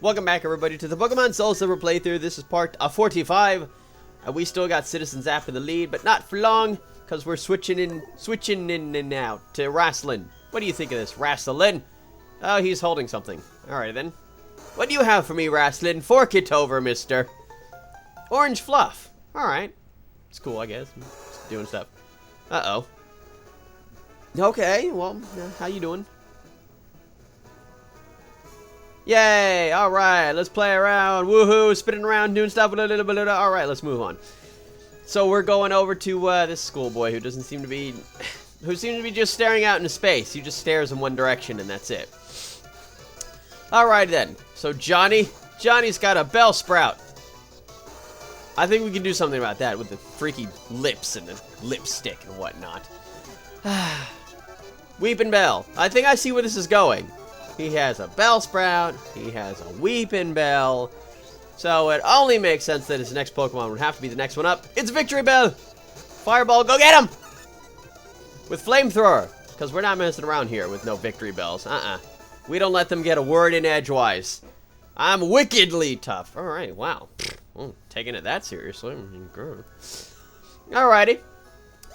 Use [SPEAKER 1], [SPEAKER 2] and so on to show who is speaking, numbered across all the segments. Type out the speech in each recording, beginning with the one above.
[SPEAKER 1] Welcome back, everybody, to the Pokemon SoulSilver playthrough. This is part 45. We still got Citizen Zap in the lead, but not for long, because we're switching in and out to Wrestling. What do you think of this, Wrestling? Oh, he's holding something. Alright, then. What do you have for me, Wrestling? Fork it over, mister. Orange fluff. Alright. It's cool, I guess. Just doing stuff. Uh-oh. Okay, well, how you doing? Yay! Alright, let's play around. Woohoo! Spinning around, doing stuff. Alright, let's move on. So we're going over to this schoolboy who doesn't seem to be... who seems to be just staring out into space. He just stares in one direction and that's it. Alright then. So Johnny's got a Bellsprout. I think we can do something about that with the freaky lips and the lipstick and whatnot. Weepin' Bell. I think I see where this is going. He has a Bellsprout, he has a Weepin' Bell, so it only makes sense that his next Pokemon would have to be the next one up. It's Victory Bell! Fireball, go get him! With Flamethrower, because we're not messing around here with no Victory Bells. We don't let them get a word in edgewise. I'm wickedly tough. Alright, wow. Taking it that seriously. Alrighty.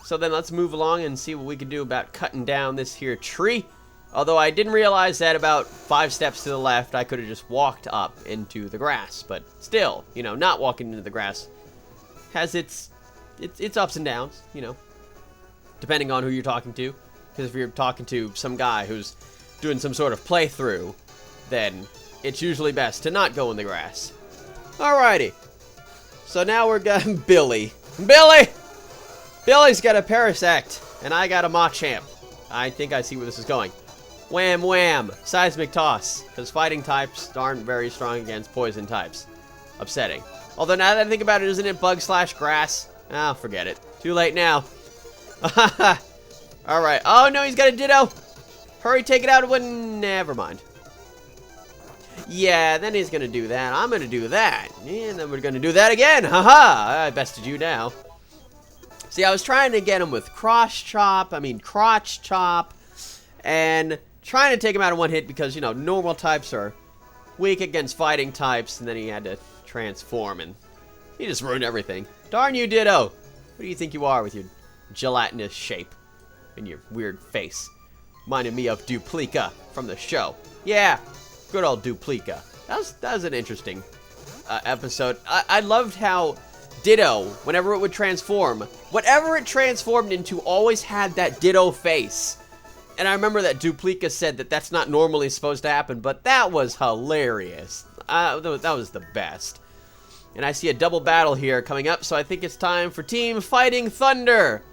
[SPEAKER 1] So then let's move along and see what we can do about cutting down this here tree. Although I didn't realize that about 5 steps to the left, I could have just walked up into the grass. But still, you know, not walking into the grass has its ups and downs, you know, depending on who you're talking to. Because if you're talking to some guy who's doing some sort of playthrough, then it's usually best to not go in the grass. Alrighty. So now we're going Billy. Billy's got a Parasect, and I got a Machamp. I think I see where this is going. Wham wham, Seismic Toss, because fighting types aren't very strong against poison types. Upsetting. Although now that I think about it, isn't it bug/grass? Ah, forget it. Too late now. Alright. Oh no, he's got a Ditto. Hurry, take it out. Never mind. Yeah, then he's gonna do that. I'm gonna do that. And then we're gonna do that again. Haha, I bested you now. See, I was trying to get him with Crotch Chop, and trying to take him out in one hit because, you know, normal types are weak against fighting types, and then he had to transform, and he just ruined everything. Darn you, Ditto! What do you think you are with your gelatinous shape and your weird face? Reminded me of Duplica from the show. Yeah, good old Duplica. That was an interesting episode. I loved how Ditto, whenever it would transform, whatever it transformed into always had that Ditto face. And I remember that Duplica said that that's not normally supposed to happen, but that was hilarious. That was the best. And I see a double battle here coming up, so I think it's time for Team Fighting Thunder.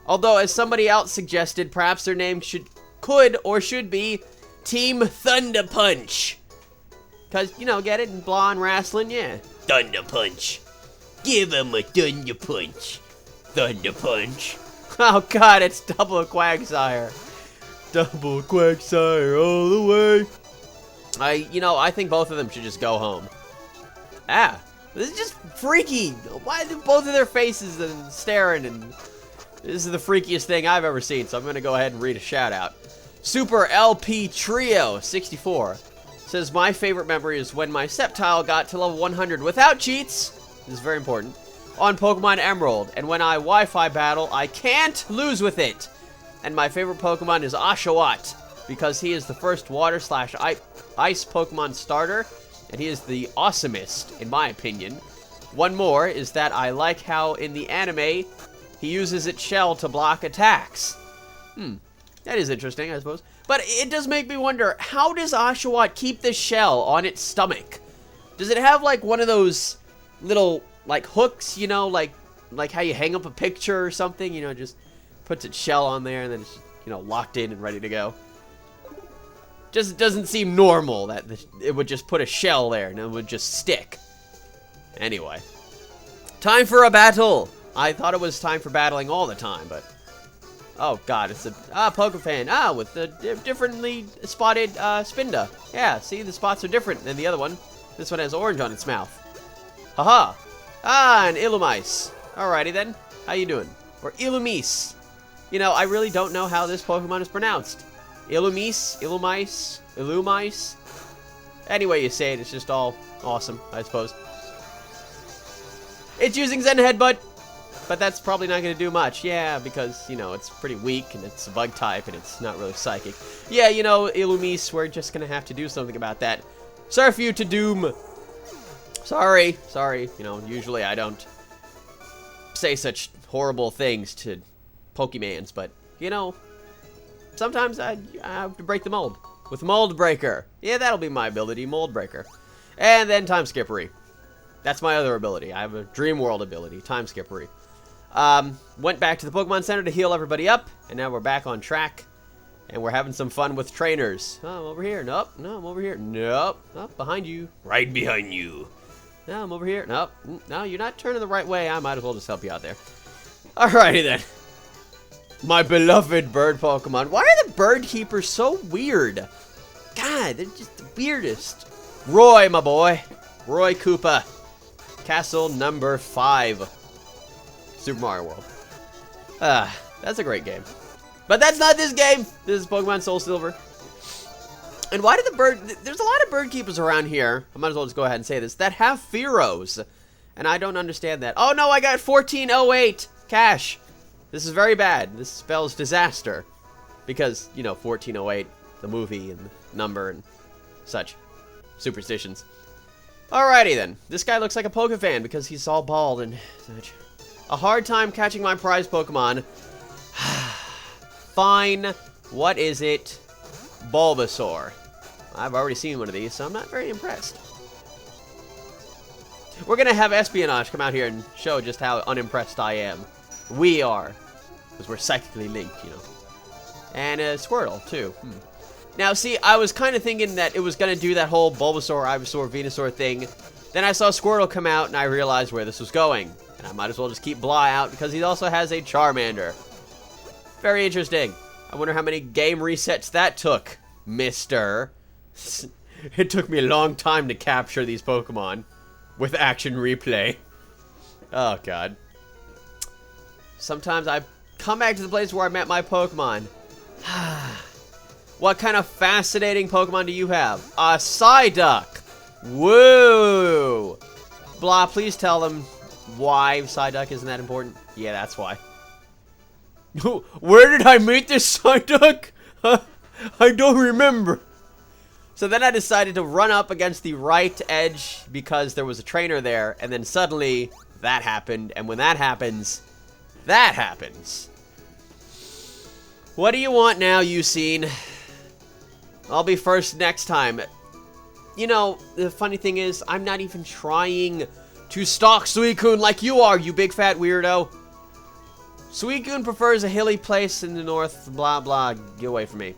[SPEAKER 1] Although, as somebody else suggested, perhaps their name could or should be Team Thunder Punch. Because, you know, get it? In blonde wrestling, yeah. Thunder Punch. Give him a Thunder Punch. Thunder Punch. Oh god, it's double Quagsire. Double Quagsire all the way. I think both of them should just go home. This is just freaky. Why do both of their faces and staring, and this is the freakiest thing I've ever seen, so I'm going to go ahead and read a shout out. Super LP Trio 64 says, my favorite memory is when my Sceptile got to level 100 without cheats. This is very important. On Pokemon Emerald, and when I Wi-Fi battle, I can't lose with it. And my favorite Pokemon is Oshawott, because he is the first water/ice Pokemon starter, and he is the awesomest, in my opinion. One more is that I like how in the anime, he uses its shell to block attacks. That is interesting, I suppose. But it does make me wonder, how does Oshawott keep this shell on its stomach? Does it have like one of those little like hooks, you know, like how you hang up a picture or something, you know, just puts its shell on there and then it's, you know, locked in and ready to go. Just doesn't seem normal that it would just put a shell there and it would just stick. Anyway. Time for a battle! I thought it was time for battling all the time, but... Oh god, it's a Pokefan. With the differently spotted Spinda. Yeah, see, the spots are different than the other one. This one has orange on its mouth. Haha! An Illumise. Alrighty then. How you doing? Or Illumise. You know, I really don't know how this Pokemon is pronounced. Illumise? Any way you say it, it's just all awesome, I suppose. It's using Zen Headbutt, but that's probably not going to do much. Yeah, because, you know, it's pretty weak, and it's a bug type, and it's not really psychic. Yeah, you know, Illumise, we're just going to have to do something about that. Surf you to doom. Sorry. You know, usually I don't say such horrible things to Pokemans, but, you know, sometimes I have to break the mold. With Mold Breaker. Yeah, that'll be my ability, Mold Breaker. And then Time Skippery. That's my other ability. I have a Dream World ability, Time Skippery. Went back to the Pokemon Center to heal everybody up, and now we're back on track. And we're having some fun with trainers. Oh, I'm over here. Nope. No, I'm over here. Nope. Oh, behind you. Right behind you. No, I'm over here. Nope. No, you're not turning the right way. I might as well just help you out there. Alrighty then. My beloved bird Pokemon. Why are the bird keepers so weird? God, they're just the weirdest. Roy, my boy. Roy Koopa. Castle number 5. Super Mario World. That's a great game. But that's not this game. This is Pokemon SoulSilver. And why did the bird... There's a lot of bird keepers around here. I might as well just go ahead and say this. That have Fearos. And I don't understand that. Oh no, I got 1408 cash. This is very bad. This spells disaster. Because, you know, 1408, the movie and the number and such. Superstitions. Alrighty then. This guy looks like a Pokefan because he's all bald and such. A hard time catching my prize Pokemon. Fine. What is it? Bulbasaur. I've already seen one of these, so I'm not very impressed. We're going to have Espionage come out here and show just how unimpressed I am. We are. Because we're psychically linked, you know. And Squirtle, too. Now, see, I was kind of thinking that it was going to do that whole Bulbasaur, Ivysaur, Venusaur thing. Then I saw Squirtle come out, and I realized where this was going. And I might as well just keep Blah out, because he also has a Charmander. Very interesting. I wonder how many game resets that took, mister. It took me a long time to capture these Pokemon with action replay. Oh, God. Sometimes I come back to the place where I met my Pokemon. What kind of fascinating Pokemon do you have? A Psyduck. Woo! Blah, please tell them why Psyduck isn't that important. Yeah, that's why. Where did I meet this Psyduck? I don't remember. So then I decided to run up against the right edge because there was a trainer there, and then suddenly that happened, and when that happens, that happens. What do you want now, Ucene? I'll be first next time. You know, the funny thing is, I'm not even trying to stalk SUICUNE like you are, you big fat weirdo. SUICUNE prefers a hilly place in the north, blah blah, get away from me.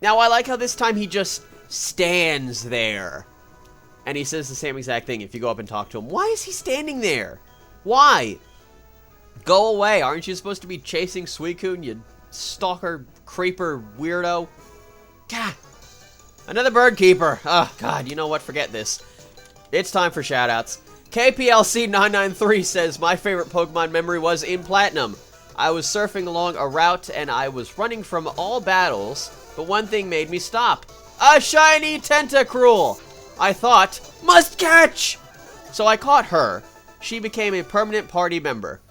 [SPEAKER 1] Now, I like how this time he just stands there. And he says the same exact thing if you go up and talk to him. Why is he standing there? Why? Go away. Aren't you supposed to be chasing SUICUNE, you stalker, creeper, weirdo? God. Another bird keeper. Oh, God. You know what? Forget this. It's time for shoutouts. KPLC993 says, my favorite Pokemon memory was in Platinum. I was surfing along a route and I was running from all battles, but one thing made me stop. A shiny Tentacruel! I thought, must catch! So I caught her. She became a permanent party member.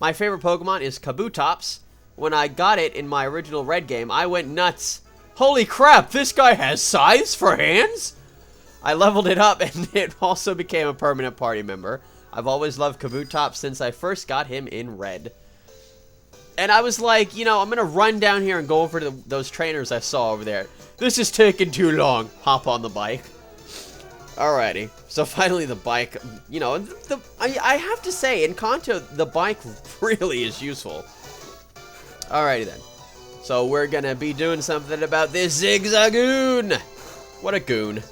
[SPEAKER 1] My favorite Pokemon is Kabutops. When I got it in my original Red game, I went nuts. Holy crap, this guy has size for hands? I leveled it up and it also became a permanent party member. I've always loved Kabutops since I first got him in Red. And I was like, you know, I'm going to run down here and go over to those trainers I saw over there. This is taking too long. Hop on the bike. Alrighty. So finally the bike, you know, I have to say, in Kanto, the bike really is useful. Alrighty then. So we're going to be doing something about this Zigzagoon. What a goon.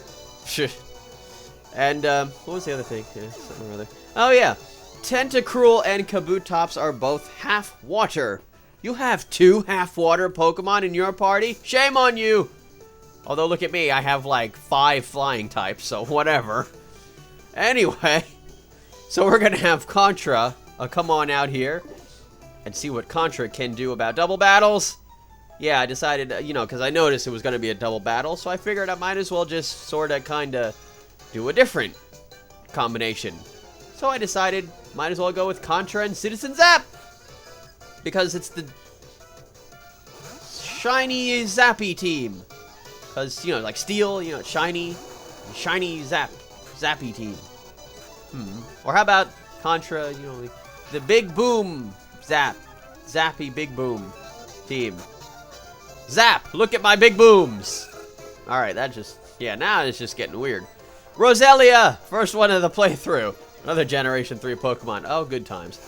[SPEAKER 1] And, what was the other thing? Yeah, something or other. Oh, yeah. Tentacruel and Kabutops are both half-water. You have 2 half-water Pokemon in your party? Shame on you! Although, look at me, I have, like, 5 flying types, so whatever. Anyway, so we're gonna have Contra come on out here and see what Contra can do about double battles. yeah, I decided, you know, because I noticed it was going to be a double battle, so I figured I might as well just sort of kind of do a different combination. So I decided, might as well go with Contra and Citizen Zap, because it's the shiny Zappy team. Because, you know, like Steel, you know, shiny Zappy team. Or how about Contra, you know, like the Big Boom Zappy Big Boom team. Zap, look at my big booms. Alright, that just, yeah, now it's just getting weird. Roselia, first one of the playthrough. Another Generation 3 Pokemon. Oh, good times.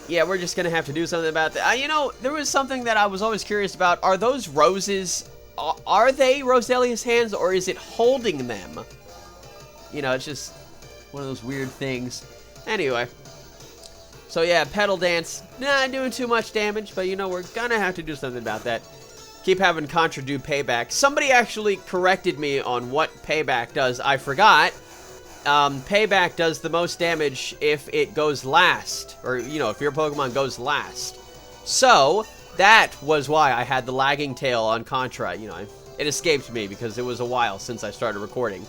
[SPEAKER 1] Yeah, we're just gonna have to do something about that. You know, there was something that I was always curious about. Are those roses, are they Roselia's hands, or is it holding them? You know, it's just one of those weird things. Anyway. So yeah, Petal Dance, not doing too much damage, but you know, we're gonna have to do something about that. Keep having Contra do Payback. Somebody actually corrected me on what Payback does. I forgot. Payback does the most damage if it goes last, or, you know, if your Pokemon goes last. So, that was why I had the lagging tail on Contra. You know, it escaped me because it was a while since I started recording.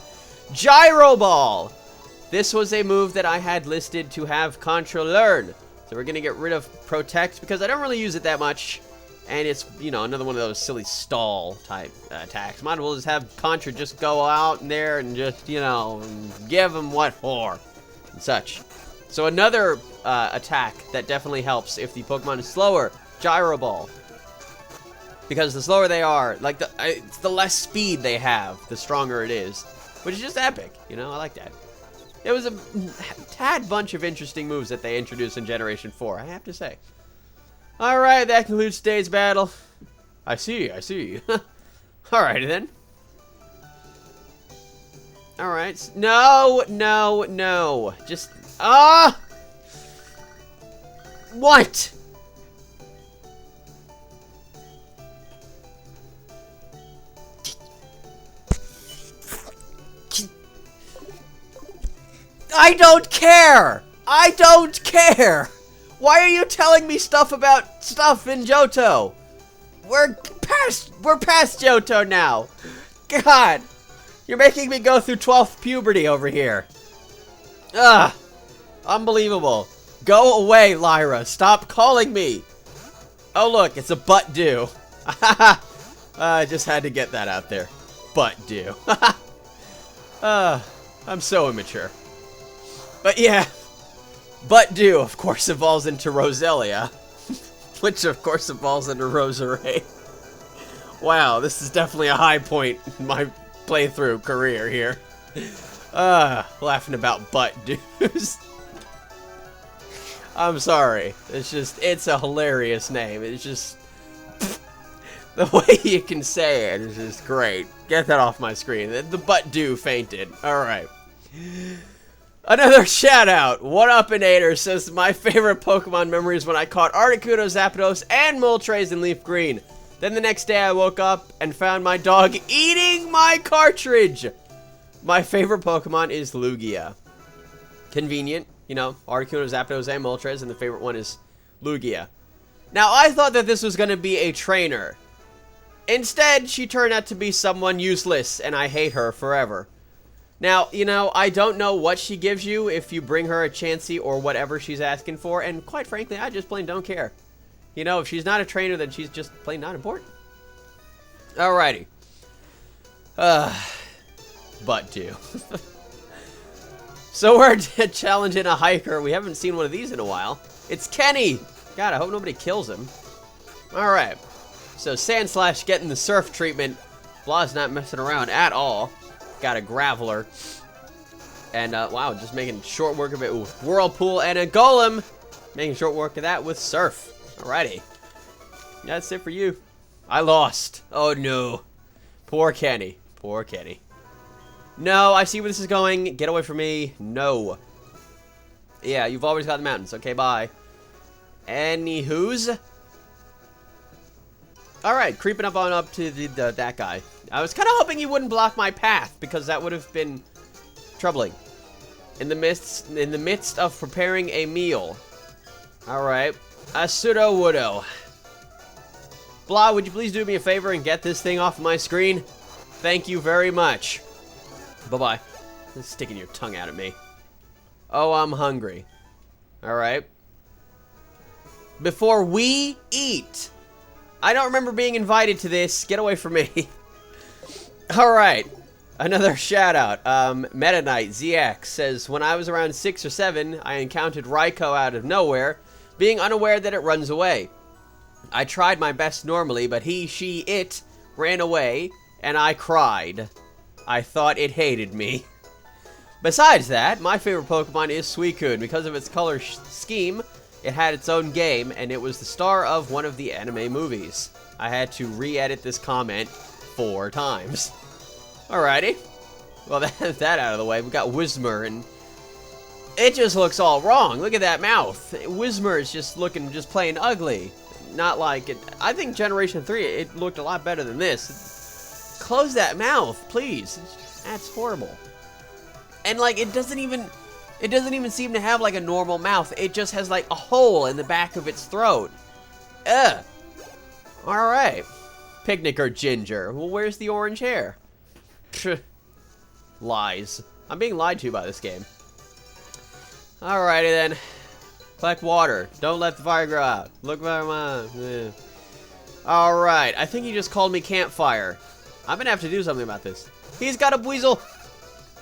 [SPEAKER 1] Gyro Ball! This was a move that I had listed to have Contra learn. So we're going to get rid of Protect because I don't really use it that much. And it's, you know, another one of those silly stall type attacks. Might as well just have Contra just go out in there and just, you know, give him what for and such. So another attack that definitely helps if the Pokemon is slower, Gyro Ball. Because the slower they are, like, the less speed they have, the stronger it is. Which is just epic, you know, I like that. It was a tad bunch of interesting moves that they introduced in Generation 4, I have to say. Alright, that concludes today's battle. I see. Alrighty then. Alright. No. Just, what? I don't care! Why are you telling me stuff about stuff in Johto? We're past Johto now. God, you're making me go through 12th puberty over here. Ugh, unbelievable. Go away, Lyra. Stop calling me. Oh look, it's a butt do. I just had to get that out there. Butt do. I'm so immature. But yeah. Butt do, of course, evolves into Roselia, which, of course, evolves into Roserade. Wow, this is definitely a high point in my playthrough career here. Laughing about butt dudes. I'm sorry. It's a hilarious name. It's just, the way you can say it is just great. Get that off my screen. The butt do fainted. Alright. Another shout out. What up, Inator says my favorite Pokemon memories when I caught Articuno, Zapdos, and Moltres in Leaf Green. Then the next day I woke up and found my dog eating my cartridge. My favorite Pokemon is Lugia. Convenient, you know, Articuno, Zapdos, and Moltres, and the favorite one is Lugia. Now I thought that this was going to be a trainer. Instead, she turned out to be someone useless, and I hate her forever. Now, you know, I don't know what she gives you if you bring her a Chansey or whatever she's asking for, and quite frankly, I just plain don't care. You know, if she's not a trainer, then she's just plain not important. Alrighty. Butt do. So we're challenging a hiker. We haven't seen one of these in a while. It's Kenny! God, I hope nobody kills him. Alright. So Sandslash getting the surf treatment. Blah's not messing around at all. Got a Graveler. And, wow, just making short work of it with Whirlpool and a Golem. Making short work of that with Surf. Alrighty. That's it for you. I lost. Oh, no. Poor Kenny. Poor Kenny. No, I see where this is going. Get away from me. No. Yeah, you've always got the mountains. Okay, bye. Anywho's. Alright, creeping up to that guy. I was kind of hoping he wouldn't block my path, because that would have been troubling. In the midst of preparing a meal. Alright. Asuro Wudo. Blah, would you please do me a favor and get this thing off my screen? Thank you very much. Bye-bye. You're sticking your tongue out at me. Oh, I'm hungry. Alright. Before we eat. I don't remember being invited to this. Get away from me. Alright. Another shout out. Meta Knight ZX says, when I was around 6 or 7, I encountered Raikou out of nowhere, being unaware that it runs away. I tried my best normally, but he, she, it ran away, and I cried. I thought it hated me. Besides that, my favorite Pokemon is SUICUNE. Because of its color scheme, it had its own game, and it was the star of one of the anime movies. I had to re-edit this comment 4 times. Alrighty. Well, that out of the way, we got Whismur, and it just looks all wrong. Look at that mouth. Whismur is just looking just plain ugly. Not like it. I think Generation 3, it looked a lot better than this. Close that mouth, please. That's horrible. And like it doesn't even seem to have like a normal mouth. It just has like a hole in the back of its throat. Ugh. Alright. Picnic or ginger? Well, where's the orange hair? Lies. I'm being lied to by this game. Alrighty then. Collect water. Don't let the fire go out. Look for mine. Alright. I think he just called me campfire. I'm gonna have to do something about this. He's got a Buizel.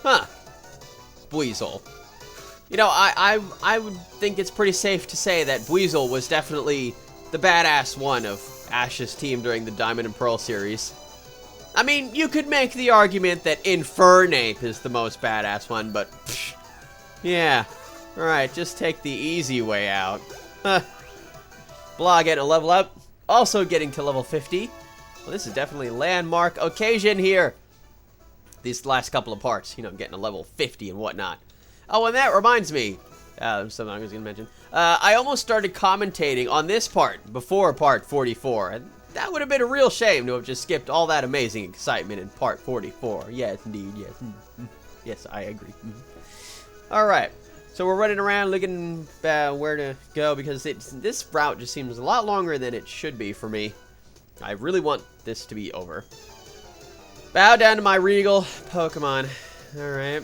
[SPEAKER 1] Huh. Buizel. You know, I would think it's pretty safe to say that Buizel was definitely the badass one of Ash's team during the Diamond and Pearl series. I mean, you could make the argument that Infernape is the most badass one, but psh, yeah. Alright, just take the easy way out. Huh. Blah getting a level up. Also getting to level 50. Well, this is definitely a landmark occasion here. These last couple of parts, you know, getting a level 50 and whatnot. Oh, and that reminds me, something I was going to mention. I almost started commentating on this part before part 44. And that would have been a real shame to have just skipped all that amazing excitement in part 44. Yes, indeed, yes. Yes, I agree. Alright, so we're running around looking where to go because this route just seems a lot longer than it should be for me. I really want this to be over. Bow down to my regal Pokemon. Alright.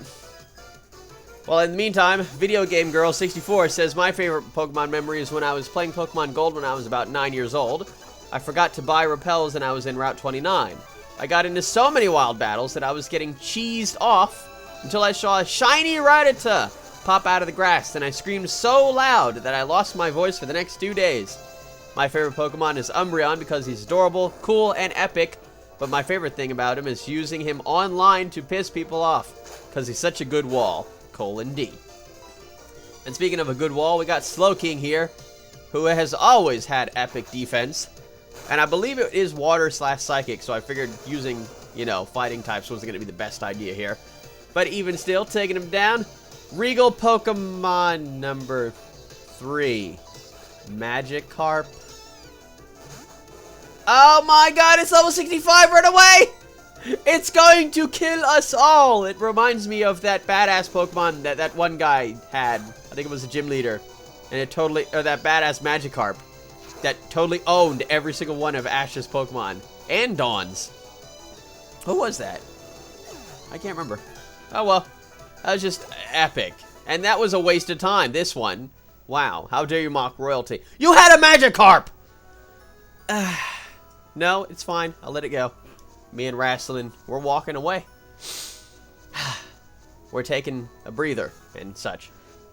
[SPEAKER 1] Well, in the meantime, Video Game Girl 64 says, my favorite Pokemon memory is when I was playing Pokemon Gold when I was about 9 years old. I forgot to buy repels and I was in Route 29. I got into so many wild battles that I was getting cheesed off until I saw a shiny Rattata pop out of the grass, and I screamed so loud that I lost my voice for the next 2 days. My favorite Pokemon is Umbreon because he's adorable, cool, and epic. But my favorite thing about him is using him online to piss people off, because he's such a good wall. : D. And speaking of a good wall, we got Slowking here, who has always had epic defense. And I believe it is water/psychic, so I figured using, you know, fighting types wasn't going to be the best idea here. But even still, taking him down, Regal Pokemon number 3. Magikarp. Oh my god, it's level 65 right away! It's going to kill us all! It reminds me of that badass Pokemon that one guy had. I think it was a gym leader. And it totally, or that badass Magikarp that totally owned every single one of Ash's Pokemon. And Dawn's. Who was that? I can't remember. Oh well. That was just epic. And that was a waste of time, this one. Wow, how dare you mock royalty. You had a Magikarp! No, it's fine. I'll let it go. Me and Wrestling, we're walking away. We're taking a breather and such.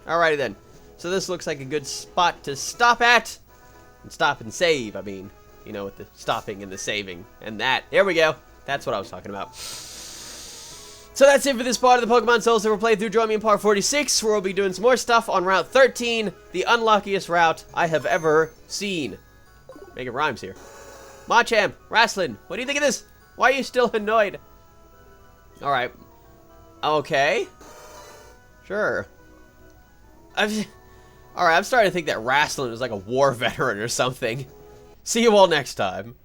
[SPEAKER 1] Alrighty then. So this looks like a good spot to stop at. And stop and save, I mean. You know, with the stopping and the saving. And that. There we go. That's what I was talking about. So that's it for this part of the Pokemon SoulSilver playthrough. Join me in part 46, where we'll be doing some more stuff on Route 13. The unluckiest route I have ever seen. Making rhymes here. Machamp, Wrestling, what do you think of this? Why are you still annoyed? Alright. Okay. Sure. Alright, I'm starting to think that Wrestling is like a war veteran or something. See you all next time.